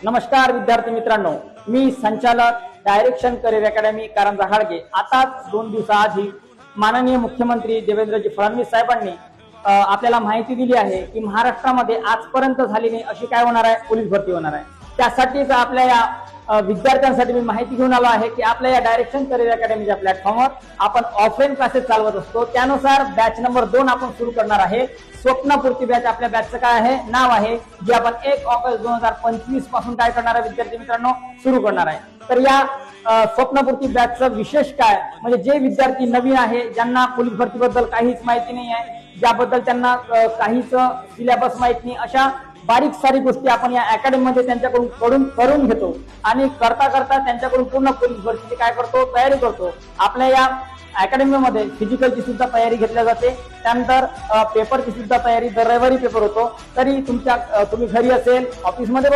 नमस्कार विद्यार्थी मित्रांनो, मी संचालक डायरेक्शन करिअर अकॅडमी कारंजा हाडगे। आताच 2 दिवसाआधी माननीय मुख्यमंत्री देवेंद्रजी फडणवीस साहेबांनी आपल्याला माहिती दिली आहे की महाराष्ट्रामध्ये आजपर्यंत झालेली अशी काय होणार आहे, पोलीस भरती होणार आहे। त्यासाठीच आपल्या या विद्यार्थ्यांसाठी मी माहिती घेऊन आलो आहे की आपल्या या डायरेक्शन करिअर अकॅडमीच्या प्लॅटफॉर्मवर आपण ऑफलाईन क्लासेस चालवत असतो। त्यानुसार बॅच नंबर 2 आपण सुरू करणार आहे। स्वप्नपूर्ती बॅच आपल्या बॅचचं काय आहे, नाव आहे, जे आपण 1 ऑगस्ट 2025 पासून काय करणार आहे विद्यार्थी मित्रांनो, सुरू करणार आहे। तर या स्वप्नपूर्ती बॅचचं विशेष काय म्हणजे जे विद्यार्थी नवीन आहे, ज्यांना पोलीस भरतीबद्दल काहीच माहिती नाही आहे, ज्याबद्दल त्यांना काहीच सिलेबस माहित नाही, अशा बारीक सारी गोष्टी आपण या अकॅडमी मध्ये त्यांच्याकडून करून घेतो आणि करता करता त्यांच्याकडून पूर्ण पोलीस भरतीची काय करतो, तयारी करतो। आपल्या या अकॅडमी मध्ये फिजिकलची सुद्धा तयारी घेतली जाते, त्यानंतर पेपरची सुद्धा तयारी, दर रविवारी पेपर होतो। तरी तुम्ही घरी असेल, ऑफिस मध्ये